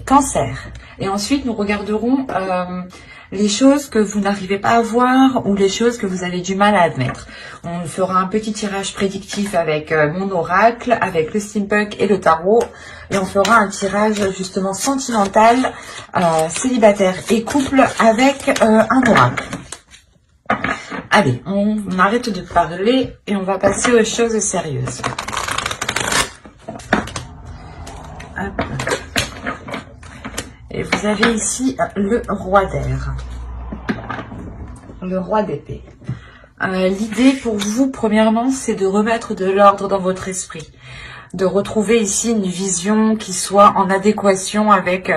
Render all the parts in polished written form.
Cancer. Et ensuite, nous regarderons les choses que vous n'arrivez pas à voir ou les choses que vous avez du mal à admettre. On fera un petit tirage prédictif avec mon oracle, avec le steampunk et le tarot. Et on fera un tirage justement sentimental, célibataire et couple avec un oracle. Allez, on arrête de parler et on va passer aux choses sérieuses. Hop. Et vous avez ici le roi d'air, le roi d'épée. L'idée pour vous, premièrement, c'est de remettre de l'ordre dans votre esprit, de retrouver ici une vision qui soit en adéquation avec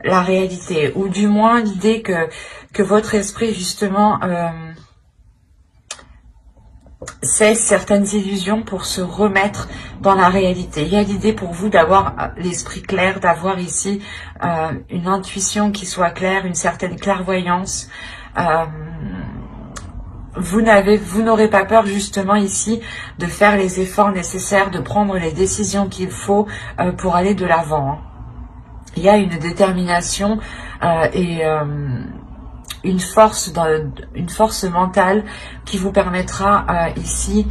la réalité, ou du moins l'idée que votre esprit, justement, cesse certaines illusions pour se remettre dans la réalité. Il y a l'idée pour vous d'avoir l'esprit clair, d'avoir ici une intuition qui soit claire, une certaine clairvoyance. Vous n'aurez pas peur justement ici de faire les efforts nécessaires, de prendre les décisions qu'il faut pour aller de l'avant. Il y a une détermination et une force mentale qui vous permettra ici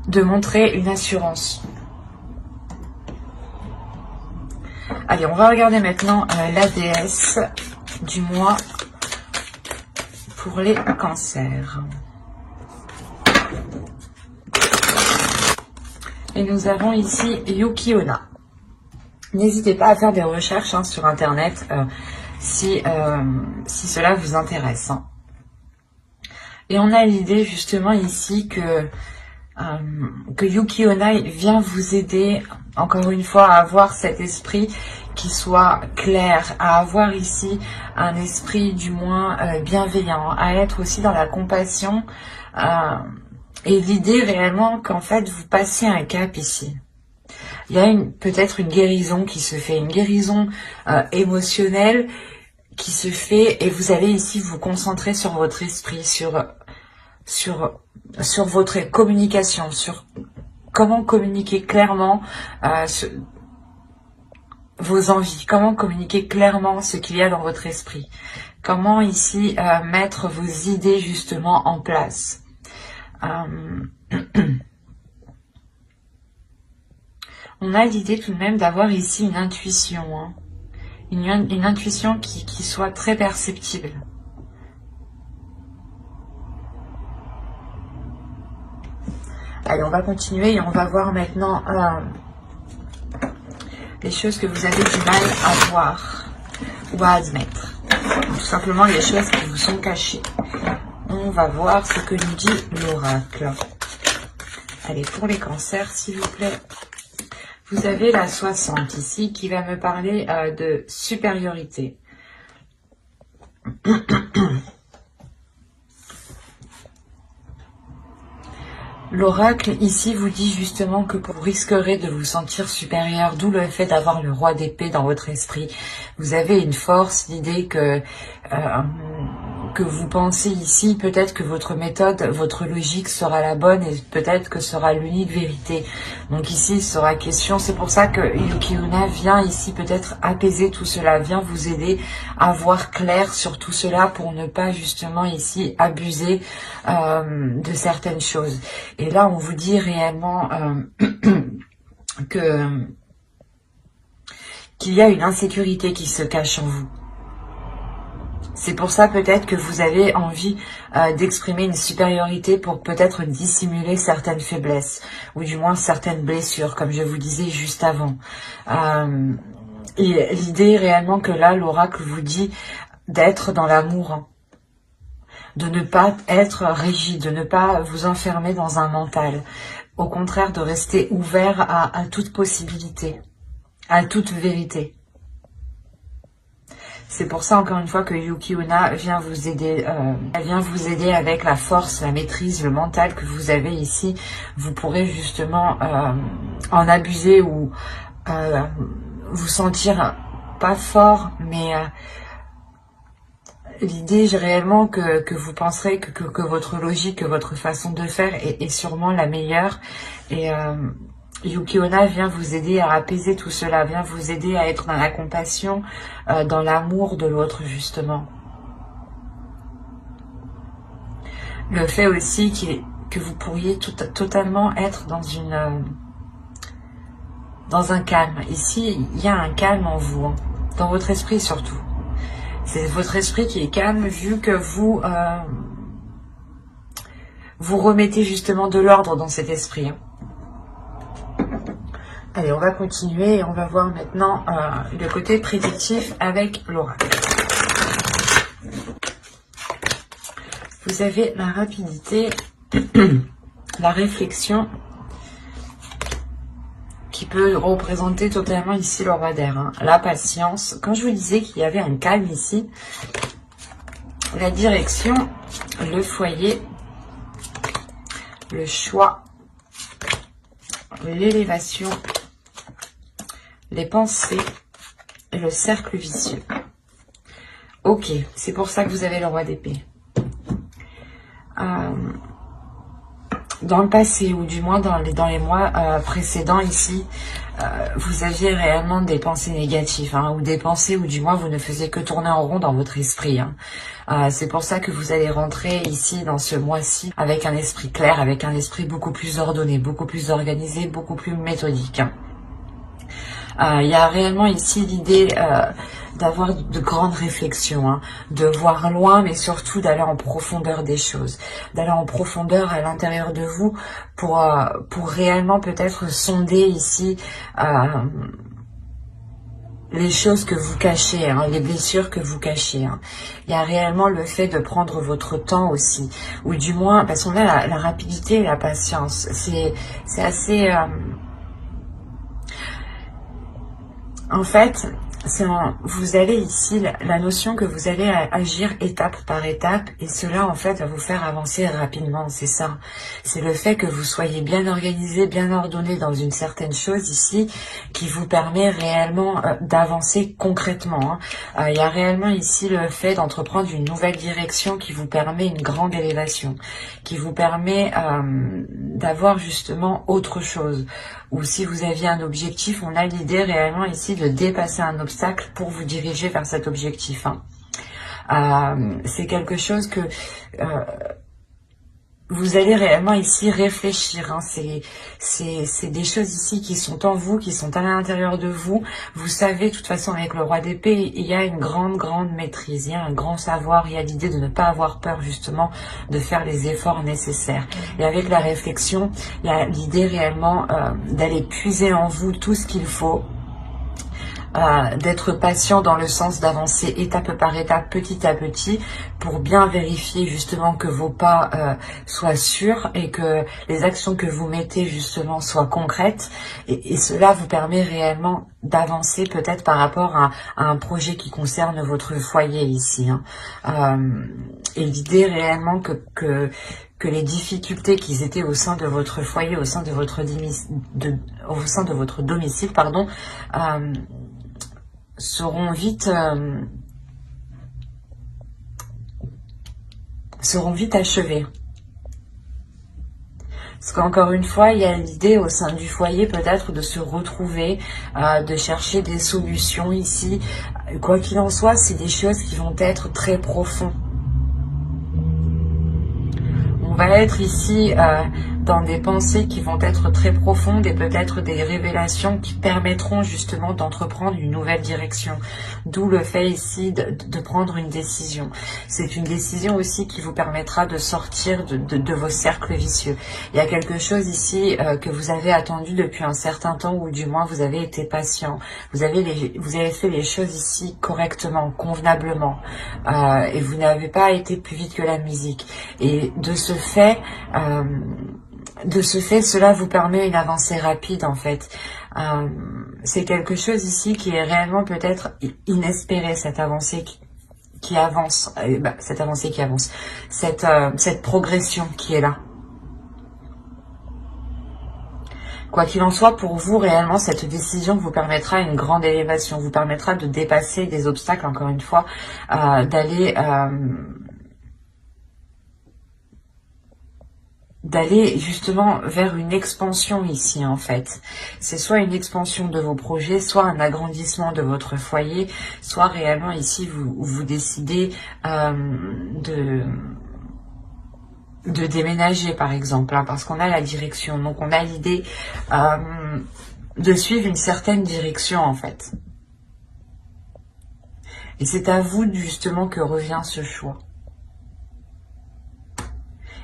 de montrer une assurance. Allez, on va regarder maintenant la déesse du mois pour les cancers. Et nous avons ici Yuki Onna. N'hésitez pas à faire des recherches sur internet si cela vous intéresse. Et on a l'idée justement ici que Yuki Onna vient vous aider, encore une fois, à avoir cet esprit qui soit clair, à avoir ici un esprit du moins bienveillant, à être aussi dans la compassion et l'idée réellement qu'en fait vous passez un cap ici. Il y a peut-être une guérison qui se fait, une guérison émotionnelle qui se fait, et vous allez ici vous concentrer sur votre esprit, sur votre communication, sur comment communiquer clairement vos envies, comment communiquer clairement ce qu'il y a dans votre esprit, comment ici mettre vos idées justement en place. On a l'idée tout de même d'avoir ici une intuition, une intuition qui soit très perceptible. Allez, on va continuer et on va voir maintenant les choses que vous avez du mal à voir ou à admettre. Tout simplement les choses qui vous sont cachées. On va voir ce que nous dit l'oracle. Allez, pour les cancers, s'il vous plaît. Vous avez la 60 ici qui va me parler de supériorité. L'oracle ici vous dit justement que vous risquerez de vous sentir supérieur, d'où le fait d'avoir le roi d'épée dans votre esprit. Vous avez une force, l'idée que vous pensez ici, peut-être que votre méthode, votre logique sera la bonne et peut-être que sera l'unique vérité. Donc ici, il sera question, c'est pour ça que Yuki Onna vient ici peut-être apaiser tout cela, vient vous aider à voir clair sur tout cela pour ne pas justement ici abuser de certaines choses. Et là, on vous dit réellement qu'il y a une insécurité qui se cache en vous. C'est pour ça peut-être que vous avez envie d'exprimer une supériorité pour peut-être dissimuler certaines faiblesses ou du moins certaines blessures, comme je vous disais juste avant. Et l'idée réellement que là, l'oracle vous dit d'être dans l'amour, de ne pas être rigide, de ne pas vous enfermer dans un mental. Au contraire, de rester ouvert à toute possibilité, à toute vérité. C'est pour ça, encore une fois, que Yuki Onna vient vous aider. Elle vient vous aider avec la force, la maîtrise, le mental que vous avez ici. Vous pourrez justement en abuser ou vous sentir pas fort, mais l'idée réellement que vous penserez que votre logique, que votre façon de faire est sûrement la meilleure. Et Yuki-onna vient vous aider à apaiser tout cela, vient vous aider à être dans la compassion, dans l'amour de l'autre, justement. Le fait aussi que vous pourriez totalement être dans un calme. Ici, il y a un calme en vous, hein, dans votre esprit surtout. C'est votre esprit qui est calme vu que vous remettez justement de l'ordre dans cet esprit. Hein. Allez, on va continuer et on va voir maintenant le côté prédictif avec l'oracle. Vous avez la rapidité, la réflexion, qui peut représenter totalement ici le roi d'air. Hein. La patience. Quand je vous disais qu'il y avait un calme ici, la direction, le foyer, le choix, l'élévation, les pensées et le cercle vicieux. Ok, c'est pour ça que vous avez le roi d'épée. Dans le passé, ou du moins dans les mois précédents ici, vous aviez réellement des pensées négatives, hein, ou des pensées où du moins vous ne faisiez que tourner en rond dans votre esprit. Hein. C'est pour ça que vous allez rentrer ici dans ce mois-ci avec un esprit clair, avec un esprit beaucoup plus ordonné, beaucoup plus organisé, beaucoup plus méthodique. Hein. Il y a réellement ici l'idée d'avoir de grandes réflexions, hein, de voir loin, mais surtout d'aller en profondeur des choses, d'aller en profondeur à l'intérieur de vous pour réellement peut-être sonder ici les choses que vous cachez, hein, les blessures que vous cachez. Hein. Il y a réellement le fait de prendre votre temps aussi, ou du moins, parce qu'on a la rapidité et la patience. C'est assez... En fait, vous allez ici, la notion que vous allez agir étape par étape, et cela en fait va vous faire avancer rapidement, c'est ça. C'est le fait que vous soyez bien organisé, bien ordonné dans une certaine chose ici, qui vous permet réellement d'avancer concrètement. Hein. Il y a réellement ici le fait d'entreprendre une nouvelle direction qui vous permet une grande élévation, qui vous permet d'avoir justement autre chose. Ou si vous aviez un objectif, on a l'idée réellement ici de dépasser un obstacle pour vous diriger vers cet objectif. Hein. C'est quelque chose que vous allez réellement ici réfléchir. Hein. C'est des choses ici qui sont en vous, qui sont à l'intérieur de vous. Vous savez, de toute façon, avec le roi d'épée, il y a une grande maîtrise, il y a un grand savoir, il y a l'idée de ne pas avoir peur justement de faire les efforts nécessaires. Et avec la réflexion, il y a l'idée réellement d'aller puiser en vous tout ce qu'il faut, d'être patient dans le sens d'avancer étape par étape, petit à petit, pour bien vérifier justement que vos pas soient sûrs et que les actions que vous mettez justement soient concrètes. Et cela vous permet réellement d'avancer peut-être par rapport à un projet qui concerne votre foyer ici. Hein. Et l'idée réellement que les difficultés qui étaient au sein de votre foyer, au sein de votre domicile, pardon, seront vite achevées. Parce qu'encore une fois, il y a l'idée au sein du foyer peut-être de se retrouver, de chercher des solutions ici. Quoi qu'il en soit, c'est des choses qui vont être très profondes. On va être ici dans des pensées qui vont être très profondes et peut-être des révélations qui permettront justement d'entreprendre une nouvelle direction. D'où le fait ici de prendre une décision. C'est une décision aussi qui vous permettra de sortir de vos cercles vicieux. Il y a quelque chose ici que vous avez attendu depuis un certain temps, ou du moins vous avez été patient. Vous avez fait les choses ici correctement, convenablement, et vous n'avez pas été plus vite que la musique. Et de ce fait, cela vous permet une avancée rapide en fait. C'est quelque chose ici qui est réellement peut-être inespéré, cette avancée qui avance, cette progression qui est là. Quoi qu'il en soit, pour vous, réellement, cette décision vous permettra une grande élévation, vous permettra de dépasser des obstacles, encore une fois, d'aller d'aller justement vers une expansion ici en fait. C'est soit une expansion de vos projets, soit un agrandissement de votre foyer, soit réellement ici vous décidez de déménager par exemple, hein, parce qu'on a la direction, donc on a l'idée de suivre une certaine direction en fait. Et c'est à vous justement que revient ce choix.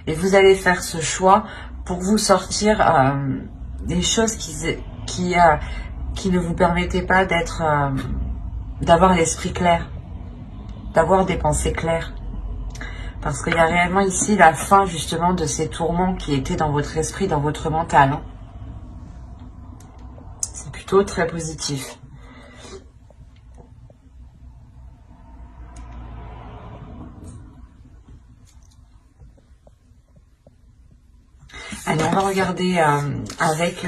Et vous allez faire ce choix pour vous sortir des choses qui ne vous permettaient pas d'avoir l'esprit clair, d'avoir des pensées claires. Parce qu'il y a réellement ici la fin justement de ces tourments qui étaient dans votre esprit, dans votre mental. Hein. C'est plutôt très positif. Allez, on va regarder avec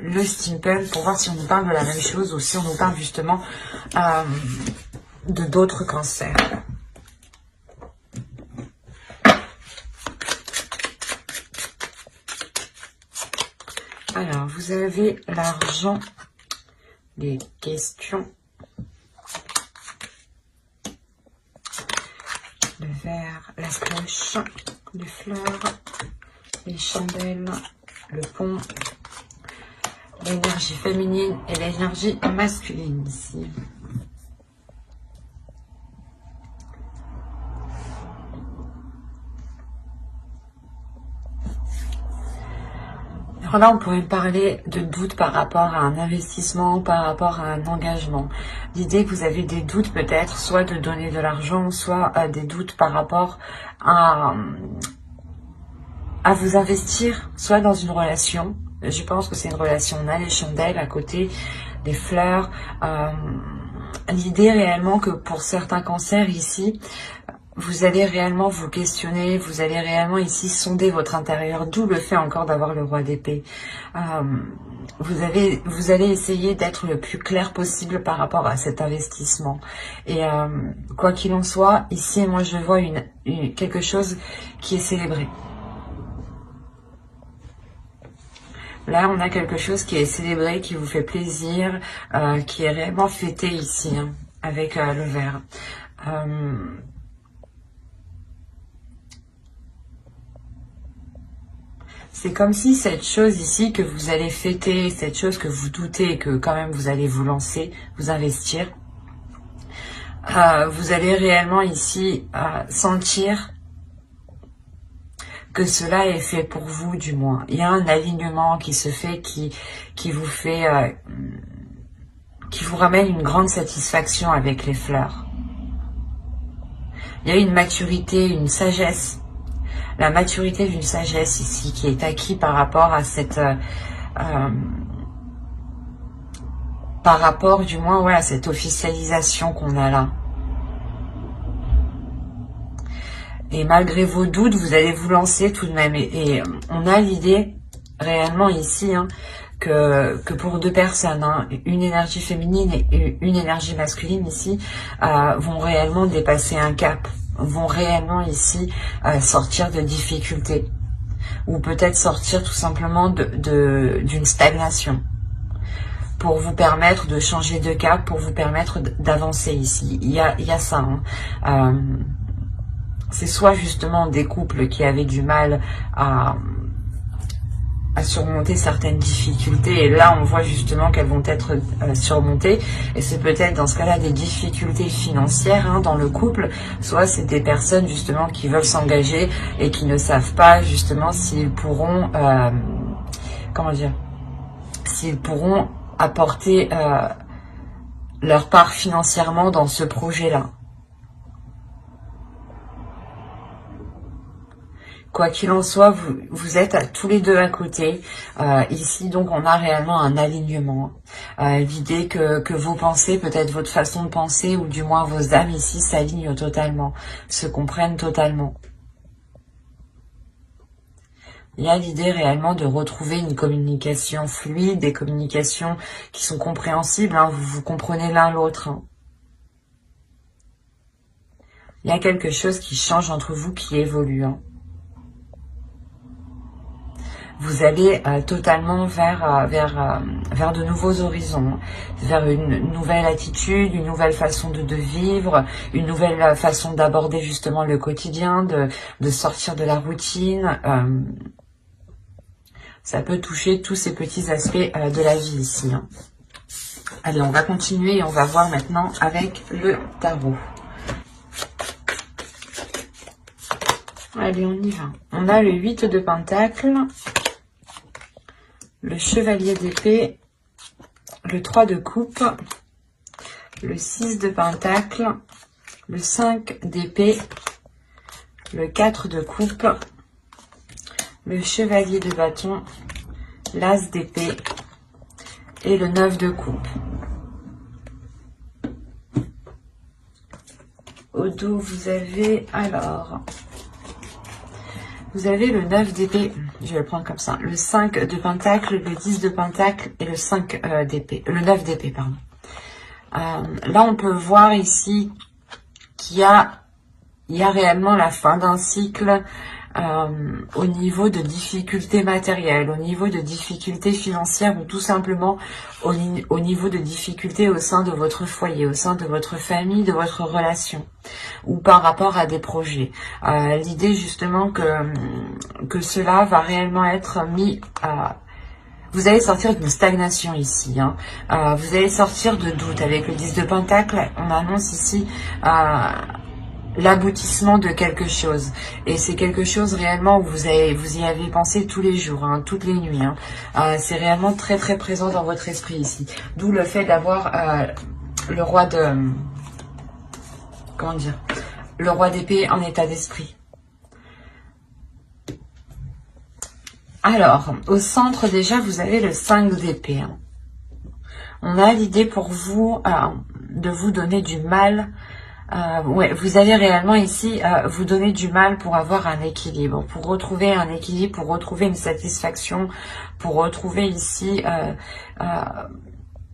le steampunk pour voir si on nous parle de la même chose ou si on nous parle justement de d'autres cancers. Alors, vous avez l'argent, les questions, le verre, la cloche, les fleurs, les chandelles, le pont, l'énergie féminine et l'énergie masculine ici. Alors là, on pourrait parler de doutes par rapport à un investissement, par rapport à un engagement. L'idée que vous avez des doutes peut-être, soit de donner de l'argent, soit des doutes par rapport à vous investir, soit dans une relation. Je pense que c'est une relation. On a les chandelles à côté, les fleurs. L'idée réellement que pour certains cancers ici, vous allez réellement vous questionner, vous allez réellement ici sonder votre intérieur, d'où le fait encore d'avoir le roi d'épée. Vous allez essayer d'être le plus clair possible par rapport à cet investissement. Et quoi qu'il en soit, ici, moi je vois quelque chose qui est célébré. Là, on a quelque chose qui est célébré, qui vous fait plaisir, qui est réellement fêté ici, hein, avec le verre. C'est comme si cette chose ici que vous allez fêter, cette chose que vous doutez que quand même vous allez vous lancer, vous investir, vous allez réellement ici sentir que cela est fait pour vous du moins. Il y a un alignement qui se fait, qui vous fait, qui vous ramène une grande satisfaction avec les fleurs. Il y a une maturité, une sagesse. La maturité d'une sagesse ici qui est acquise par rapport à cette par rapport du moins à cette officialisation qu'on a là. Et malgré vos doutes, vous allez vous lancer tout de même. Et on a l'idée réellement ici que pour deux personnes, hein, une énergie féminine et une énergie masculine ici vont réellement dépasser un cap, vont réellement ici sortir de difficultés ou peut-être sortir tout simplement d'une stagnation pour vous permettre de changer de cap, pour vous permettre d'avancer ici. Il y a ça. Hein. C'est soit justement des couples qui avaient du mal à surmonter certaines difficultés et là on voit justement qu'elles vont être surmontées et c'est peut-être dans ce cas-là des difficultés financières hein, dans le couple, soit c'est des personnes justement qui veulent s'engager et qui ne savent pas justement s'ils pourront comment dire, s'ils pourront apporter leur part financièrement dans ce projet-là. Quoi qu'il en soit, vous êtes tous les deux à côté. Ici, donc, on a réellement un alignement. L'idée que vos pensées, peut-être votre façon de penser, ou du moins vos âmes ici, s'alignent totalement, se comprennent totalement. Il y a l'idée réellement de retrouver une communication fluide, des communications qui sont compréhensibles. Hein, vous comprenez l'un l'autre. Hein. Il y a quelque chose qui change entre vous, qui évolue. Hein. vous allez totalement vers de nouveaux horizons, vers une nouvelle attitude, une nouvelle façon de vivre, une nouvelle façon d'aborder justement le quotidien, de sortir de la routine. Ça peut toucher tous ces petits aspects de la vie ici. Hein. Allez, on va continuer et on va voir maintenant avec le tarot. Allez, on y va. On a le 8 de Pentacles, le Chevalier d'épée, le 3 de coupe, le 6 de Pentacles, le 5 d'épée, le 4 de coupe, le Chevalier de bâton, l'As d'épée et le 9 de coupe. Au dos, vous avez alors... Vous avez le 9 d'épée, je vais le prendre comme ça, le 5 de Pentacle, le 10 de Pentacle et le 5 d'épée, le 9 d'épée, pardon. Là, on peut voir ici qu'il y a réellement la fin d'un cycle au niveau de difficultés matérielles, au niveau de difficultés financières ou tout simplement au niveau de difficultés au sein de votre foyer, au sein de votre famille, de votre relation ou par rapport à des projets. L'idée justement que cela va réellement être mis à... Vous allez sortir d'une stagnation ici. Hein. Vous allez sortir de doute. Avec le 10 de Pentacle, on annonce ici l'aboutissement de quelque chose. Et c'est quelque chose réellement où vous y avez pensé tous les jours, hein, toutes les nuits. Hein. C'est réellement très très présent dans votre esprit ici. D'où le fait d'avoir le roi de... Comment dire? Le roi d'épée en état d'esprit. Alors, au centre déjà, vous avez le 5 d'épée. Hein. On a l'idée pour vous de vous donner du mal. Ouais, vous allez réellement ici vous donner du mal pour avoir un équilibre, pour retrouver un équilibre, pour retrouver une satisfaction, pour retrouver ici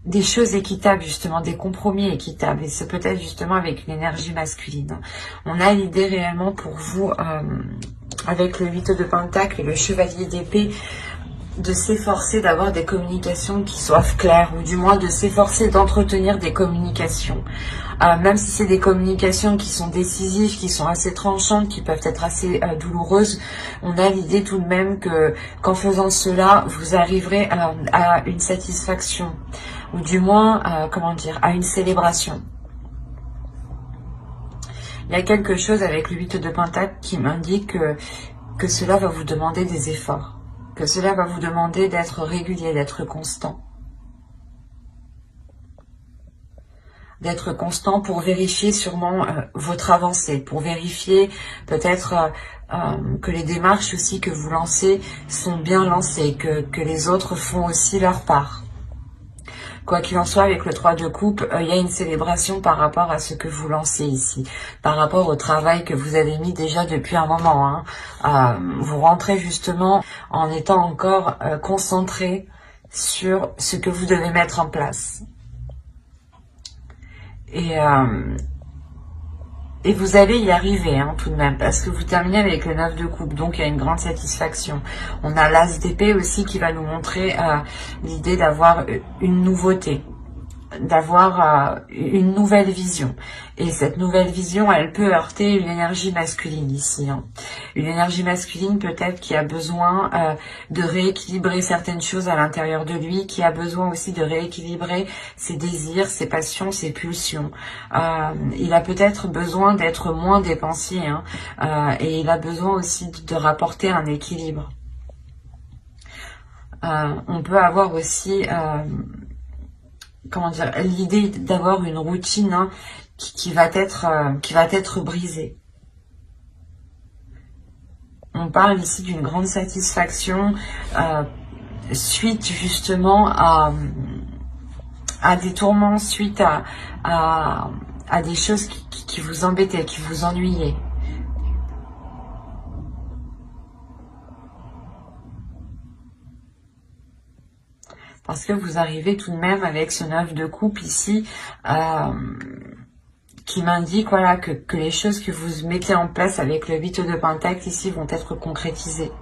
des choses équitables, justement, des compromis équitables. Et c'est peut-être justement avec une énergie masculine. On a l'idée réellement pour vous, avec le 8 de Pentacle et le Chevalier d'épée, de s'efforcer d'avoir des communications qui soient claires, ou du moins de s'efforcer d'entretenir des communications. Même si c'est des communications qui sont décisives, qui sont assez tranchantes, qui peuvent être assez douloureuses, on a l'idée tout de même que qu'en faisant cela, vous arriverez à une satisfaction, ou du moins, comment dire, à une célébration. Il y a quelque chose avec le 8 de Pentacle qui m'indique que cela va vous demander des efforts, que cela va vous demander d'être régulier, d'être constant. D'être constant pour vérifier sûrement votre avancée, pour vérifier peut-être que les démarches aussi que vous lancez sont bien lancées, que les autres font aussi leur part. Quoi qu'il en soit, avec le 3 de coupe, il y a une célébration par rapport à ce que vous lancez ici, par rapport au travail que vous avez mis déjà depuis un moment. Hein. Vous rentrez justement en étant encore concentré sur ce que vous devez mettre en place. Et vous allez y arriver hein, tout de même, parce que vous terminez avec le 9 de coupe, donc il y a une grande satisfaction. On a l'As d'épée aussi qui va nous montrer l'idée d'avoir une nouveauté, d'avoir une nouvelle vision. Et cette nouvelle vision, elle peut heurter une énergie masculine ici. Hein. Une énergie masculine peut-être qui a besoin de rééquilibrer certaines choses à l'intérieur de lui, qui a besoin aussi de rééquilibrer ses désirs, ses passions, ses pulsions. Il a peut-être besoin d'être moins dépensier hein, et il a besoin aussi de rapporter un équilibre. On peut avoir aussi... comment dire, l'idée d'avoir une routine hein, qui va être brisée. On parle ici d'une grande satisfaction suite justement à des tourments, suite à des choses qui vous embêtaient, qui vous ennuyaient. Parce que vous arrivez tout de même avec ce 9 de coupe ici, qui m'indique voilà, que les choses que vous mettez en place avec le 8 de Pentacle ici vont être concrétisées.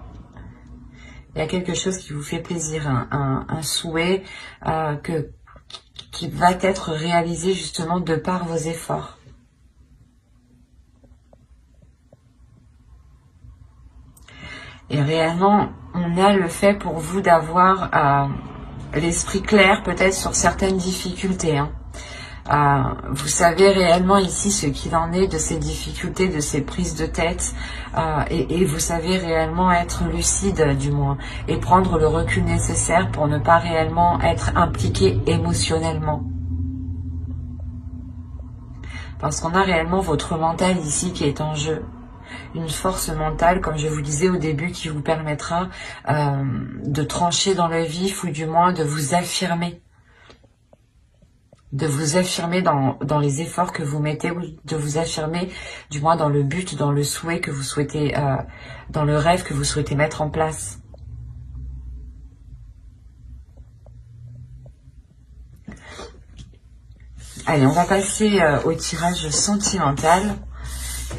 Il y a quelque chose qui vous fait plaisir, un souhait qui va être réalisé justement de par vos efforts. Et réellement, on a le fait pour vous d'avoir l'esprit clair peut-être sur certaines difficultés. Vous savez réellement ici ce qu'il en est de ces difficultés, de ces prises de tête, et vous savez réellement être lucide du moins, et prendre le recul nécessaire pour ne pas réellement être impliqué émotionnellement. Parce qu'on a réellement votre mental ici qui est en jeu. Une force mentale, comme je vous disais au début, qui vous permettra de trancher dans le vif, ou du moins de vous affirmer. De vous affirmer dans les efforts que vous mettez, ou de vous affirmer du moins dans le but, dans le souhait que vous souhaitez, dans le rêve que vous souhaitez mettre en place. Allez, on va passer au tirage sentimental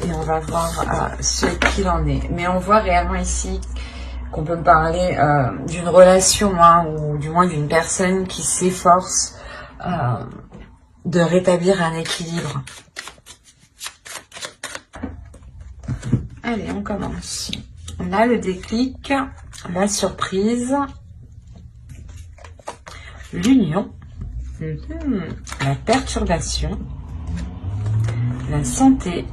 et on va voir ce qu'il en est. Mais on voit réellement ici qu'on peut parler d'une relation, ou du moins d'une personne qui s'efforce de rétablir un équilibre. Allez, on commence. On a le déclic, la surprise, l'union, la perturbation, la santé,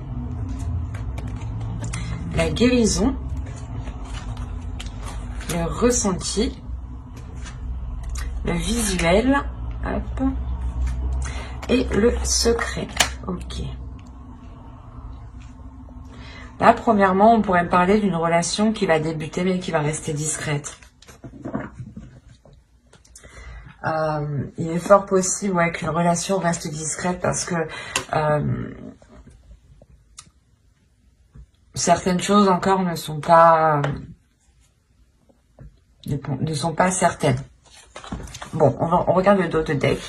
la guérison, le ressenti, le visuel, hop, et le secret. Ok. Là, premièrement, on pourrait parler d'une relation qui va débuter mais qui va rester discrète. Il est fort possible qu'une relation reste discrète parce que certaines choses encore ne sont pas certaines. Bon, on regarde le dos de deck.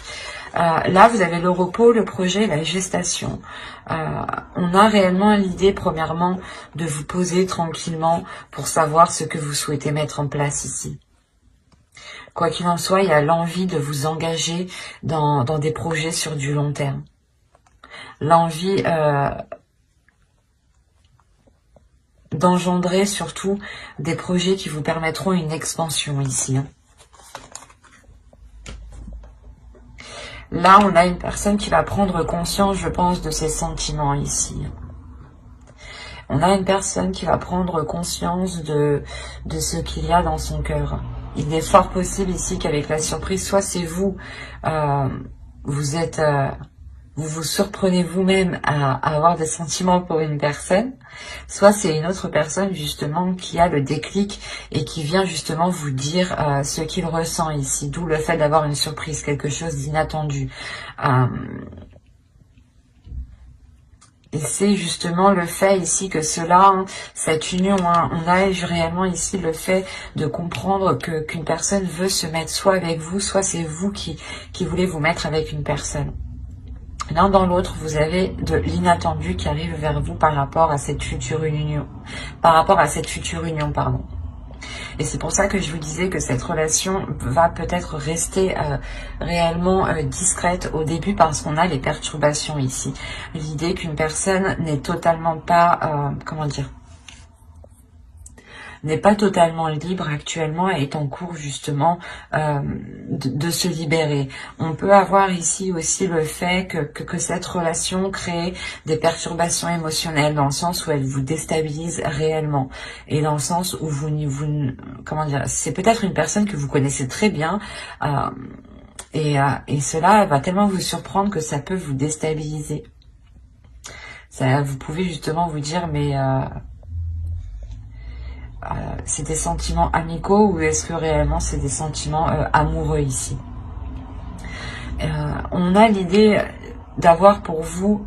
Là, vous avez le repos, le projet, la gestation. On a réellement l'idée, premièrement, de vous poser tranquillement pour savoir ce que vous souhaitez mettre en place ici. Quoi qu'il en soit, il y a l'envie de vous engager dans des projets sur du long terme. L'envie d'engendrer surtout des projets qui vous permettront une expansion ici. Là, on a une personne qui va prendre conscience, je pense, de ses sentiments ici. On a une personne qui va prendre conscience de ce qu'il y a dans son cœur. Il est fort possible ici qu'avec la surprise, soit c'est vous, vous vous surprenez vous-même à avoir des sentiments pour une personne, soit c'est une autre personne justement qui a le déclic et qui vient justement vous dire ce qu'il ressent ici, d'où le fait d'avoir une surprise, quelque chose d'inattendu. Et c'est justement le fait ici que cela, cette union, on a réellement ici le fait de comprendre qu'une personne veut se mettre soit avec vous, soit c'est vous qui voulez vous mettre avec une personne. L'un dans l'autre, vous avez de l'inattendu qui arrive vers vous par rapport à cette future union. Pardon. Et c'est pour ça que je vous disais que cette relation va peut-être rester réellement discrète au début parce qu'on a les perturbations ici. L'idée qu'une personne n'est totalement pas, n'est pas totalement libre actuellement et est en cours justement de se libérer. On peut avoir ici aussi le fait que cette relation crée des perturbations émotionnelles dans le sens où elle vous déstabilise réellement et dans le sens où c'est peut-être une personne que vous connaissez très bien et cela va tellement vous surprendre que ça peut vous déstabiliser. Vous pouvez justement vous dire mais c'est des sentiments amicaux ou est-ce que réellement c'est des sentiments amoureux ici? On a l'idée d'avoir pour vous,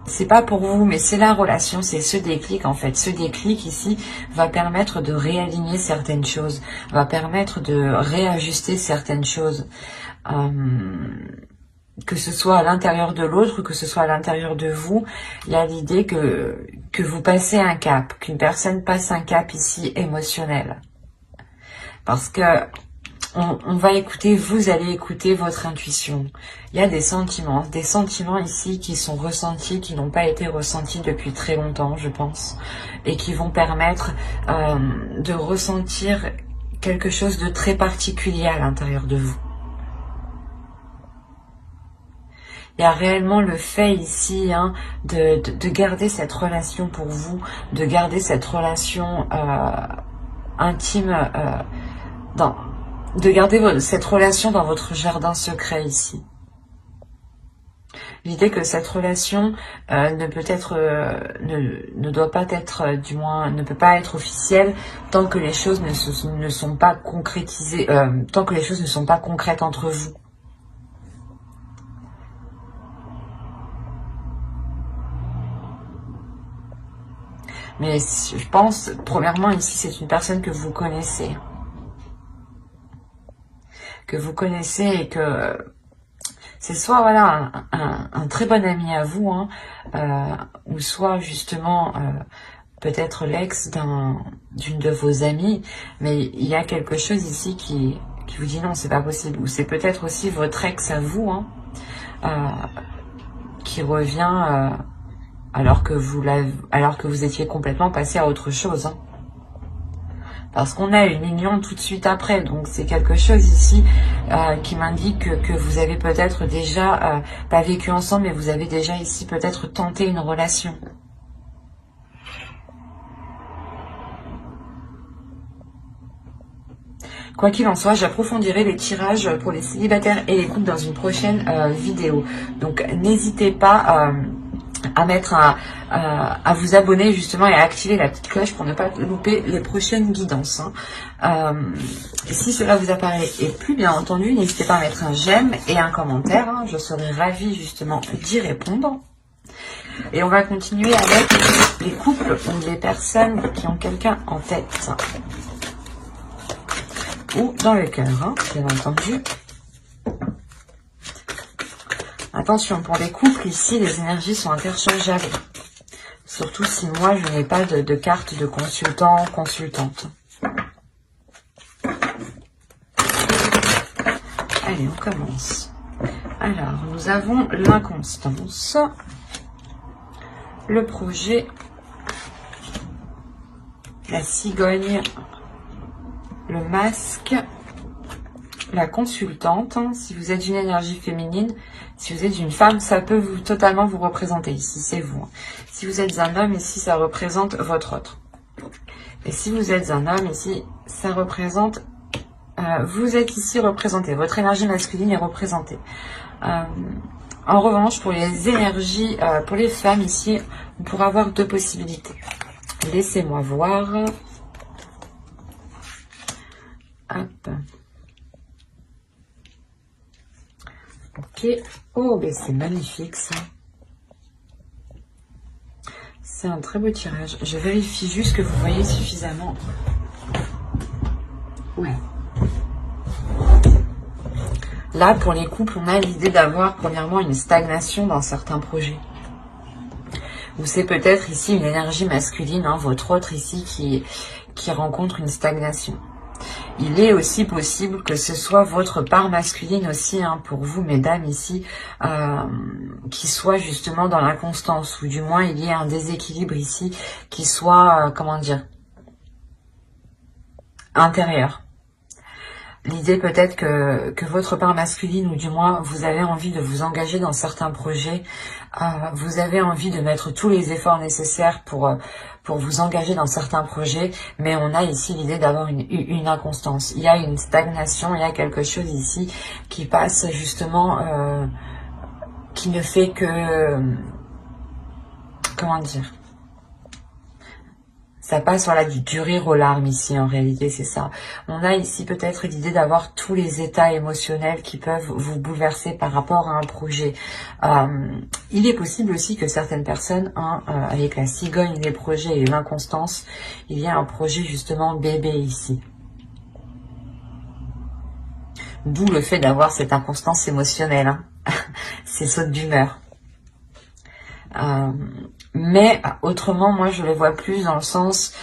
c'est pas pour vous, mais c'est la relation, c'est ce déclic en fait. Ce déclic ici va permettre de réaligner certaines choses, va permettre de réajuster certaines choses. Que ce soit à l'intérieur de l'autre, que ce soit à l'intérieur de vous, il y a l'idée que vous passez un cap, qu'une personne passe un cap ici émotionnel. Parce que on va écouter, vous allez écouter votre intuition. Il y a des sentiments ici qui sont ressentis, qui n'ont pas été ressentis depuis très longtemps, je pense, et qui vont permettre de ressentir quelque chose de très particulier à l'intérieur de vous. Il y a réellement le fait ici de garder cette relation pour vous, de garder cette relation intime de garder cette relation dans votre jardin secret ici. L'idée que cette relation ne doit pas être, du moins, ne peut pas être officielle tant que les choses ne sont pas concrétisées, tant que les choses ne sont pas concrètes entre vous. Mais je pense, premièrement, ici, c'est une personne que vous connaissez. Et que c'est soit voilà un très bon ami à vous, ou soit justement peut-être l'ex d'une de vos amies, mais il y a quelque chose ici qui vous dit non, c'est pas possible, ou c'est peut-être aussi votre ex à vous, qui revient alors que vous étiez complètement passé à autre chose. Parce qu'on a une union tout de suite après. Donc c'est quelque chose ici qui m'indique que vous avez peut-être déjà, pas vécu ensemble, mais vous avez déjà ici peut-être tenté une relation. Quoi qu'il en soit, j'approfondirai les tirages pour les célibataires et les couples dans une prochaine vidéo. Donc n'hésitez pas à vous abonner justement et à activer la petite cloche pour ne pas louper les prochaines guidances. Si cela vous apparaît et plus bien entendu, n'hésitez pas à mettre un j'aime et un commentaire. Je serai ravie justement d'y répondre. Et on va continuer avec les couples ou les personnes qui ont quelqu'un en tête. Ou dans le cœur, bien entendu. Attention, pour les couples, ici, les énergies sont interchangeables. Surtout si moi, je n'ai pas de carte de consultant, consultante. Allez, on commence. Alors, nous avons l'inconstance, le projet, la cigogne, le masque, la consultante. Si vous êtes une énergie féminine, si vous êtes une femme, ça peut totalement vous représenter. Ici, c'est vous. Si vous êtes un homme, ici, ça représente votre autre. Et si vous êtes un homme, ici, ça représente... vous êtes ici représenté. Votre énergie masculine est représentée. En revanche, pour les énergies, pour les femmes, ici, on pourra avoir deux possibilités. Laissez-moi voir. Hop. Ok. Oh, ben c'est magnifique ça. C'est un très beau tirage. Je vérifie juste que vous voyez suffisamment. Ouais. Là, pour les couples, on a l'idée d'avoir premièrement une stagnation dans certains projets. Ou c'est peut-être ici une énergie masculine, votre autre ici qui rencontre une stagnation. Il est aussi possible que ce soit votre part masculine aussi, pour vous, mesdames, ici, qui soit justement dans l'inconstance, ou du moins il y ait un déséquilibre ici, qui soit, comment dire, intérieur. L'idée peut-être que votre part masculine, ou du moins vous avez envie de vous engager dans certains projets, vous avez envie de mettre tous les efforts nécessaires pour vous engager dans certains projets, mais on a ici l'idée d'avoir une inconstance. Il y a une stagnation, il y a quelque chose ici qui passe justement, qui ne fait que, comment dire, ça passe du rire aux larmes ici, en réalité, c'est ça. On a ici peut-être l'idée d'avoir tous les états émotionnels qui peuvent vous bouleverser par rapport à un projet. Il est possible aussi que certaines personnes, avec la cigogne, les projets et l'inconstance, il y a un projet justement bébé ici. D'où le fait d'avoir cette inconstance émotionnelle, ces sautes d'humeur. Mais autrement, moi je les vois plus dans le sens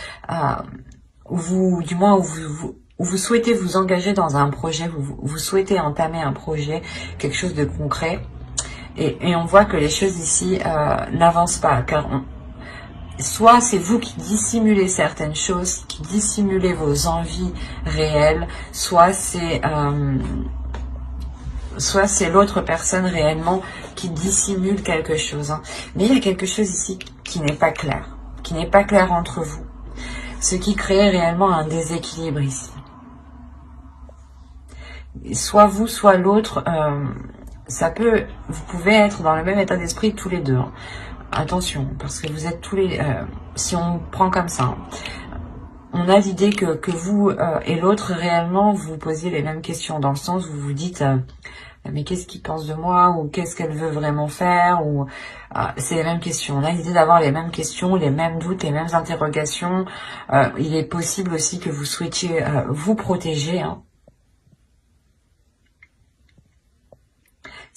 où vous, du moins où vous souhaitez vous engager dans un projet, vous souhaitez entamer un projet, quelque chose de concret. Et on voit que les choses ici n'avancent pas, car soit c'est vous qui dissimulez certaines choses, qui dissimulez vos envies réelles, soit c'est l'autre personne réellement qui dissimule quelque chose. Hein. Mais il y a quelque chose ici qui n'est pas clair entre vous, ce qui crée réellement un déséquilibre ici. Soit vous, soit l'autre, vous pouvez être dans le même état d'esprit tous les deux. Hein. Attention, parce que vous êtes tous les... si on prend comme ça, hein, on a l'idée que vous et l'autre, réellement, vous vous posez les mêmes questions, dans le sens où vous vous dites mais qu'est-ce qu'il pense de moi, ou qu'est-ce qu'elle veut vraiment faire, ou c'est les mêmes questions. On a l'idée d'avoir les mêmes questions, les mêmes doutes, les mêmes interrogations. Il est possible aussi que vous souhaitiez vous protéger, hein.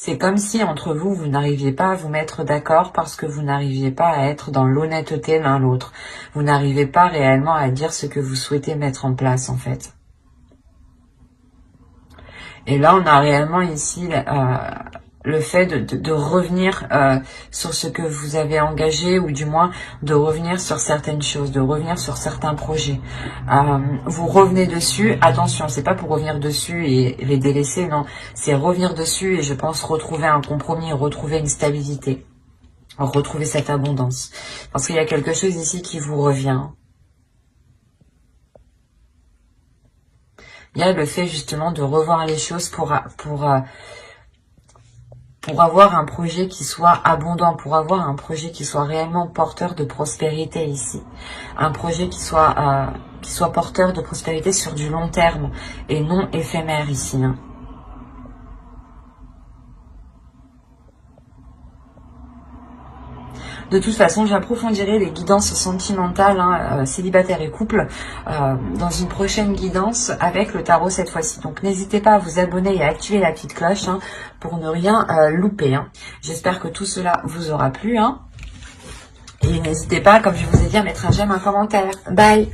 C'est comme si entre vous, vous n'arriviez pas à vous mettre d'accord parce que vous n'arriviez pas à être dans l'honnêteté l'un l'autre. Vous n'arrivez pas réellement à dire ce que vous souhaitez mettre en place, en fait. Et là, on a réellement ici le fait de revenir sur ce que vous avez engagé, ou du moins de revenir sur certaines choses, de revenir sur certains projets. Vous revenez dessus, attention, c'est pas pour revenir dessus et les délaisser, non, c'est revenir dessus et je pense retrouver un compromis, retrouver une stabilité, retrouver cette abondance. Parce qu'il y a quelque chose ici qui vous revient. Il y a le fait justement de revoir les choses pour avoir un projet qui soit abondant, pour avoir un projet qui soit réellement porteur de prospérité ici. Un projet qui soit porteur de prospérité sur du long terme et non éphémère ici. Hein. De toute façon, j'approfondirai les guidances sentimentales, hein, célibataires et couple, dans une prochaine guidance avec le tarot cette fois-ci. Donc n'hésitez pas à vous abonner et à activer la petite cloche, hein, pour ne rien louper. Hein. J'espère que tout cela vous aura plu. Hein. Et n'hésitez pas, comme je vous ai dit, à mettre un j'aime, un commentaire. Bye!